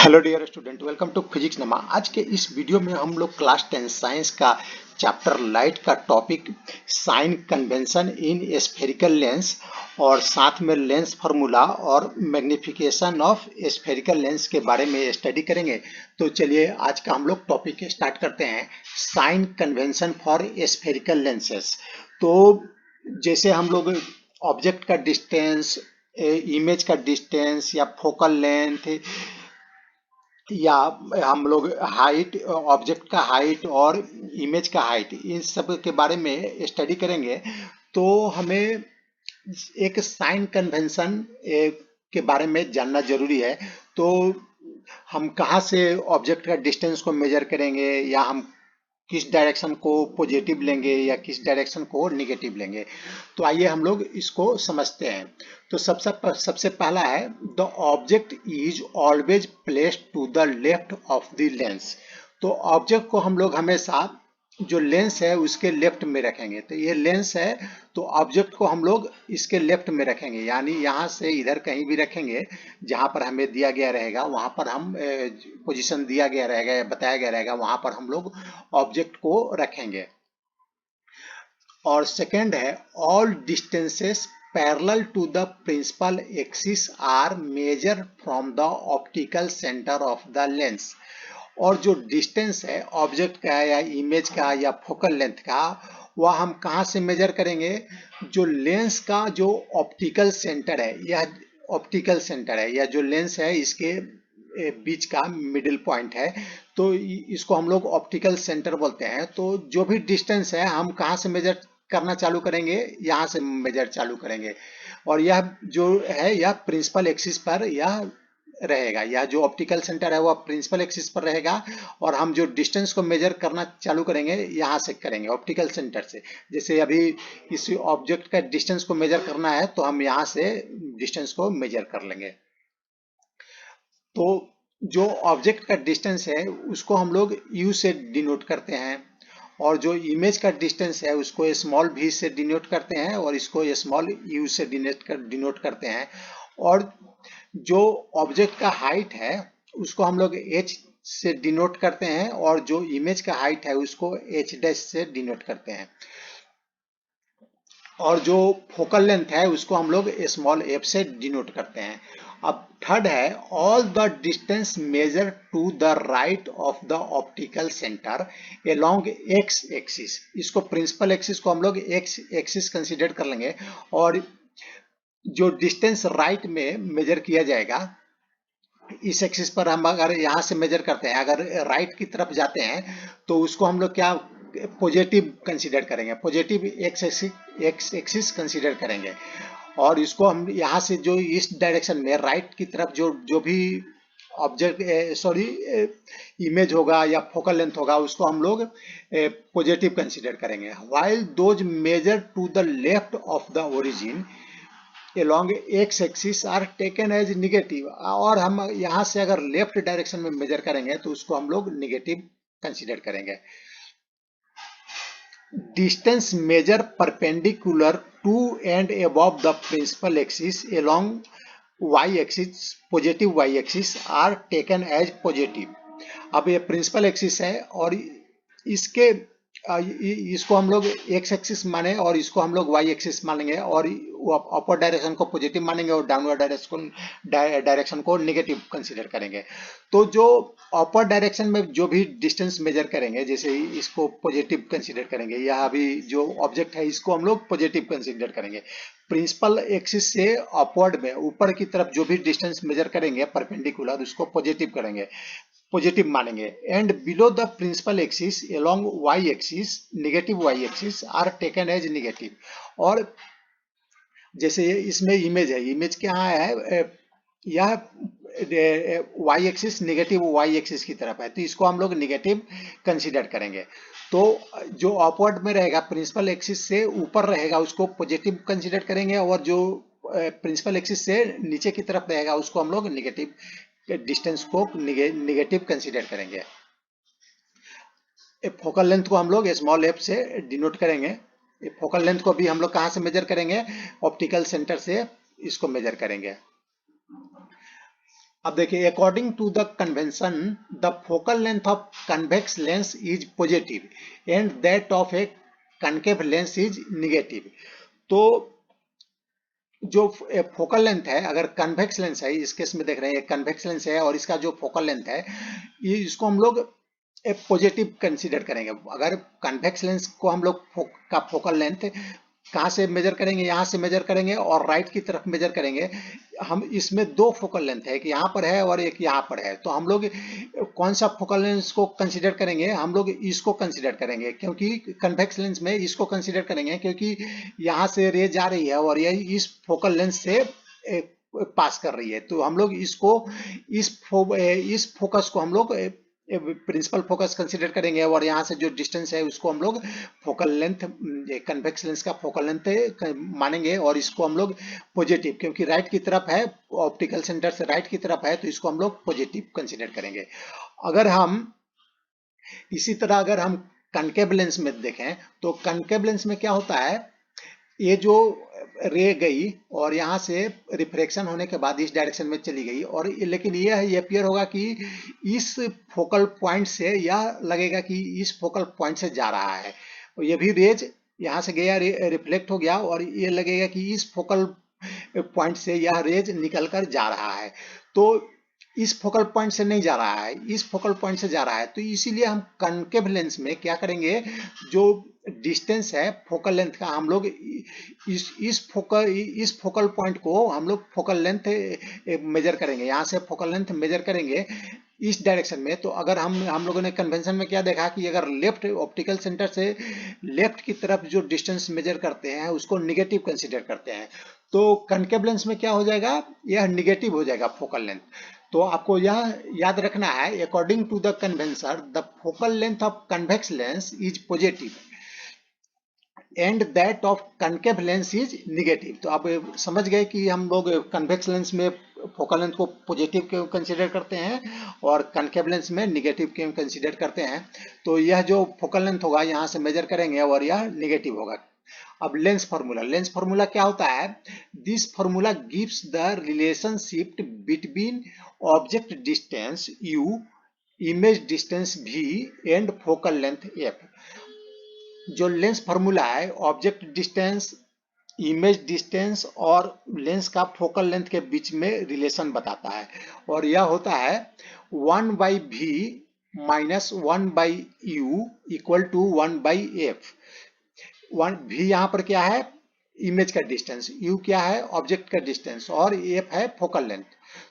Hello dear student, welcome to physics नमा। आज के इस वीडियो में हम लोग क्लास 10 साइंस का चैप्टर लाइट का topic sign convention in spherical lens और साथ में लेंस फार्मूला और मैग्निफिकेशन ऑफ स्फेरिकल लेंस के बारे में स्टडी करेंगे। तो चलिए आज का हम लोग टॉपिक स्टार्ट करते हैं, sign convention for spherical lenses. तो जैसे हम लोग ऑब्जेक्ट का डिस्टेंस, इमेज का डिस्टेंस या फोकल लेंथ या हम लोग हाइट, ऑब्जेक्ट का हाइट और इमेज का हाइट, इन सब के बारे में स्टडी करेंगे। तो हमें एक साइन कन्वेंशन के बारे में जानना जरूरी है। तो हम कहाँ से ऑब्जेक्ट का डिस्टेंस को मेजर करेंगे, या हम किस डायरेक्शन को पॉजिटिव लेंगे या किस डायरेक्शन को निगेटिव लेंगे। तो आइए हम लोग इसको समझते हैं। तो सबसे पहला है, the object is always placed to the left of the lens. तो ऑब्जेक्ट को हम लोग हमेशा जो लेंस है उसके लेफ्ट में रखेंगे। तो ये लेंस है, तो ऑब्जेक्ट को हम लोग इसके लेफ्ट में रखेंगे, यानी यहाँ से इधर कहीं भी रखेंगे जहां पर हमें दिया गया रहेगा, वहां पर हम पोजीशन दिया गया रहेगा या बताया गया रहेगा, वहां पर हम लोग ऑब्जेक्ट को रखेंगे। और सेकंड है, all distances parallel to the principal axis are measure from the optical centre of the lens. और जो डिस्टेंस है ऑब्जेक्ट का या इमेज का या फोकल लेंथ का, वह हम कहाँ से मेजर करेंगे? जो लेंस का जो ऑप्टिकल सेंटर है, यह ऑप्टिकल सेंटर है या जो लेंस है इसके बीच का मिडिल पॉइंट है, तो इसको हम लोग ऑप्टिकल सेंटर बोलते हैं। तो जो भी डिस्टेंस है हम कहाँ से मेजर करना चालू करेंगे? यहाँ से मेजर चालू करेंगे। और यह जो है यह प्रिंसिपल एक्सिस पर यह रहेगा, या जो ऑप्टिकल सेंटर है वह प्रिंसिपल एक्सिस पर रहेगा। और हम जो डिस्टेंस को मेजर करना चालू करेंगे यहाँ से करेंगे, ऑप्टिकल सेंटर से। जैसे अभी इस ऑब्जेक्ट का डिस्टेंस को मेजर करना है तो हम यहाँ से डिस्टेंस को मेजर कर लेंगे। तो जो ऑब्जेक्ट का डिस्टेंस है उसको हम लोग u से डिनोट करते हैं, और जो इमेज का डिस्टेंस है उसको स्मॉल v से डिनोट करते हैं, और इसको स्मॉल u से डिनोट करते हैं। और जो ऑब्जेक्ट का हाइट है उसको हम लोग h से डिनोट करते हैं, और जो इमेज का हाइट है उसको h डैश से डिनोट करते हैं। और जो फोकल लेंथ है उसको हम लोग स्मॉल f से डिनोट करते हैं। अब थर्ड है, all the distance measure to the right of the optical centre along X axis. इसको प्रिंसिपल एक्सिस को हम लोग एक्स एक्सिस कंसीडर कर लेंगे। और जो डिस्टेंस राइट में मेजर किया जाएगा, इस एक्सिस पर हम अगर यहाँ से मेजर करते हैं, अगर राइट की तरफ जाते हैं तो उसको हम लोग क्या पॉजिटिव कंसीडर करेंगे, पॉजिटिव एक्स एक्सिस कंसीडर करेंगे। और इसको हम यहाँ से जो इस डायरेक्शन में राइट की तरफ जो जो भी ऑब्जेक्ट इमेज होगा या फोकल लेंथ होगा उसको हम लोग पॉजिटिव कंसीडर करेंगे। While those measure to the left of the origin along x axis are taken as negative. और हम यहाँ से अगर लेफ्ट डायरेक्शन में मेजर करेंगे तो उसको हम लोग निगेटिव कंसीडर करेंगे। Distance measure perpendicular to and above the principal axis along y axis, positive y axis are taken as positive. अब ये प्रिंसिपल एक्सिस है और इसके इसको हम लोग एक्स एक्सिस माने और इसको हम लोग वाई एक्सिस मानेंगे, और अपर डायरेक्शन को पॉजिटिव मानेंगे और डाउनवर्ड डायरेक्शन को नेगेटिव कंसीडर करेंगे। तो जो अपर डायरेक्शन में जो भी डिस्टेंस मेजर करेंगे, जैसे इसको पॉजिटिव कंसीडर करेंगे, या अभी जो ऑब्जेक्ट है इसको हम लोग पॉजिटिव कंसीडर करेंगे। प्रिंसिपल एक्सिस से अपवर्ड में ऊपर की तरफ जो भी डिस्टेंस मेजर करेंगे परपेंडिकुलर, उसको पॉजिटिव करेंगे, पॉजिटिव मानेंगे। And below the principal axis along Y axis, negative Y axis are taken as negative. और जैसे इसमें इमेज है, इमेज क्या है, यह Y axis negative Y axis की तरफ है, तो इसको हम लोग नेगेटिव कंसीडर करेंगे। तो जो अपवर्ड में रहेगा प्रिंसिपल एक्सिस से ऊपर रहेगा उसको पॉजिटिव कंसीडर करेंगे, और जो प्रिंसिपल एक्सिस से नीचे की तरफ रहेगा उसको हम लोग नेगेटिव डिस्टेंस को निगेटिव कंसीडर करेंगे। फोकल लेंथ को हम लोग स्मॉल एफ से डिनोट करेंगे। फोकल लेंथ को भी हम लोग कहाँ से मेजर करेंगे? ऑप्टिकल सेंटर से इसको मेजर करेंगे। अब देखिए, according to the convention the focal length of convex lens is positive and that of a concave lens is negative. तो जो फोकल लेंथ है, अगर कन्वेक्स लेंस है, इस केस में देख रहे हैं कन्वेक्स लेंस है और इसका जो फोकल लेंथ है, ये इसको हम लोग पॉजिटिव कंसीडर करेंगे। अगर कन्वेक्स लेंस को हम लोग का फोकल लेंथ कहाँ से मेजर करेंगे, यहाँ से मेजर करेंगे और राइट की तरफ मेजर करेंगे। हम इसमें दो फोकल लेंथ है, एक यहाँ पर है और एक यहाँ पर है, तो हम लोग कौन सा फोकल लेंस को कंसीडर करेंगे, हम लोग इसको कंसीडर करेंगे, क्योंकि कन्वेक्स लेंस में इसको कंसीडर करेंगे क्योंकि यहाँ से रेज जा रही है और यही इस फोकल लेंस से पास कर रही है। तो हम लोग इसको इस फोकस को हम लोग प्रिंसिपल फोकस कंसीडर करेंगे और यहाँ से जो डिस्टेंस है उसको हम लोग फोकल लेंथ, कन्वेक्स लेंस का फोकल लेंथ मानेंगे और इसको हम लोग पॉजिटिव, क्योंकि राइट की तरफ है, ऑप्टिकल सेंटर से राइट की तरफ है, तो इसको हम लोग पॉजिटिव कंसीडर करेंगे। अगर हम इसी तरह अगर हम कनकेव लेंस में देखें तो कनकेव लेंस में क्या होता है, ये जो रे गई और यहाँ से रिफ्रैक्शन होने के बाद इस डायरेक्शन में चली गई और लेकिन ये अपीयर होगा कि इस फोकल पॉइंट से यह लगेगा कि इस फोकल पॉइंट से जा रहा है, और ये भी रेज यहाँ से गया, रिफ्लेक्ट हो गया और ये लगेगा कि इस फोकल पॉइंट से यह रेज निकल कर जा रहा है। तो इस फोकल पॉइंट से नहीं जा रहा है, इस फोकल पॉइंट से जा रहा है, तो इसीलिए हम कनकेव लेंस में क्या करेंगे, जो डिस्टेंस है फोकल लेंथ का, हम लोग इस फोकल पॉइंट को हम लोग फोकल लेंथ मेजर करेंगे, यहाँ से फोकल लेंथ मेजर करेंगे इस डायरेक्शन में। तो अगर हम लोगों ने कन्वेंशन में क्या देखा कि अगर लेफ्ट ऑप्टिकल सेंटर से लेफ्ट की तरफ जो डिस्टेंस मेजर करते हैं उसको निगेटिव कंसीडर करते हैं, तो कनकेव लेंस में क्या हो जाएगा, यह निगेटिव हो जाएगा फोकल लेंथ। तो आपको यह याद रखना है, according to the convention the focal length of convex lens is positive and that of concave lens is negative. तो आप समझ गए कि हम लोग कन्वेक्स लेंस में फोकल लेंथ को पॉजिटिव क्यों कंसीडर करते हैं और कनकेव लेंस में निगेटिव क्यों कंसीडर करते हैं। तो यह जो फोकल लेंथ होगा यहाँ से मेजर करेंगे और यह निगेटिव होगा। अब लेंस फार्मूला, लेंस फार्मूला क्या होता है, this formula gives the relationship between object distance u, image distance v and focal length f। जो लेंस फार्मूला है ऑब्जेक्ट डिस्टेंस, इमेज डिस्टेंस और लेंस का फोकल लेंथ के बीच में रिलेशन बताता है और यह होता है 1/v minus 1/u equal to 1/f। v यहाँ पर क्या है, इमेज का डिस्टेंस, u क्या है, ऑब्जेक्ट का डिस्टेंस और f है फोकल लेंथ।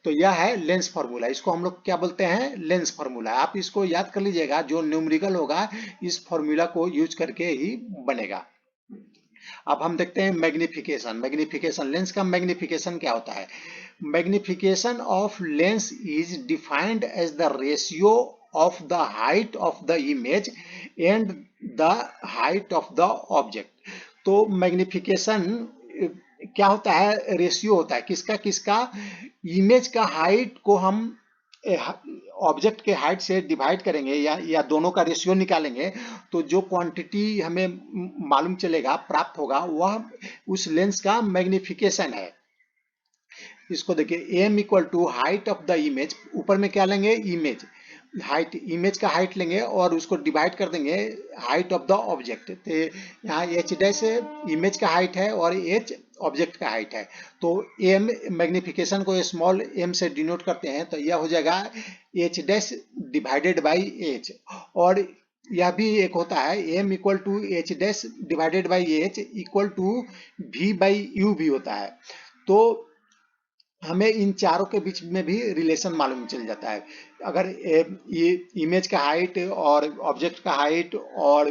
तो यह है लेंस फार्मूला, इसको हम लोग क्या बोलते हैं, लेंस फार्मूला। आप इसको याद कर लीजिएगा, जो न्यूमेरिकल होगा इस फार्मूला को यूज करके ही बनेगा। अब हम देखते हैं मैग्निफिकेशन। मैग्निफिकेशन, लेंस का मैग्निफिकेशन क्या होता है, magnification of lens is defined as the ratio of the height of the image and the height of the object. तो मैग्निफिकेशन क्या होता है, रेशियो होता है किसका किसका, इमेज का हाइट को हम ऑब्जेक्ट के हाइट से डिवाइड करेंगे या दोनों का रेशियो निकालेंगे, तो जो क्वांटिटी हमें मालूम चलेगा, प्राप्त होगा, वह उस लेंस का मैग्निफिकेशन है। इसको देखिए, m equal to height of the image, ऊपर में क्या लेंगे, इमेज हाइट, इमेज का हाइट लेंगे और उसको डिवाइड कर देंगे हाइट ऑफ द ऑब्जेक्ट। तो यहाँ h डैश इमेज का हाइट है और h ऑब्जेक्ट का हाइट है, तो m मैग्निफिकेशन को स्मॉल m से डिनोट करते हैं, तो यह हो जाएगा h dash divided by h। और यह भी एक होता है m equal to h dash divided by h equal to v by u भी होता है। तो हमें इन चारों के बीच में भी रिलेशन मालूम चल जाता है। अगर ये इमेज का हाइट और ऑब्जेक्ट का हाइट और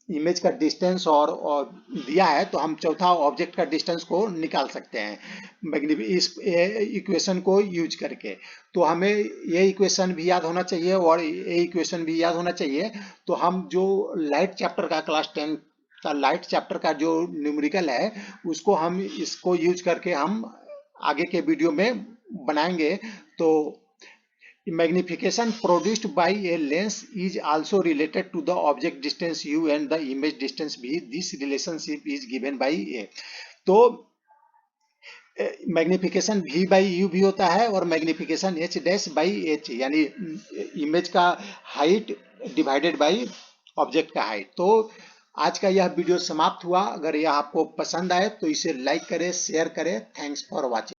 इमेज का डिस्टेंस और दिया है, तो हम चौथा ऑब्जेक्ट का डिस्टेंस को निकाल सकते हैं इस इक्वेशन को यूज करके। तो हमें ये इक्वेशन भी याद होना चाहिए और ये इक्वेशन भी याद होना चाहिए। तो हम जो लाइट चैप्टर का क्लास 10 का लाइट चैप्टर का जो न्यूमेरिकल है, उसको हम इसको यूज करके हम आगे के वीडियो में बनाएंगे। तो magnification produced by a lens is also related to the object distance u and the image distance v. This relationship is given by a। तो मैग्निफिकेशन V बाई यू भी होता है और magnification H dash by H, यानी image का height divided by object का height. तो आज का यह वीडियो समाप्त हुआ। अगर यह आपको पसंद आए तो इसे लाइक करें, शेयर करें। Thanks for watching.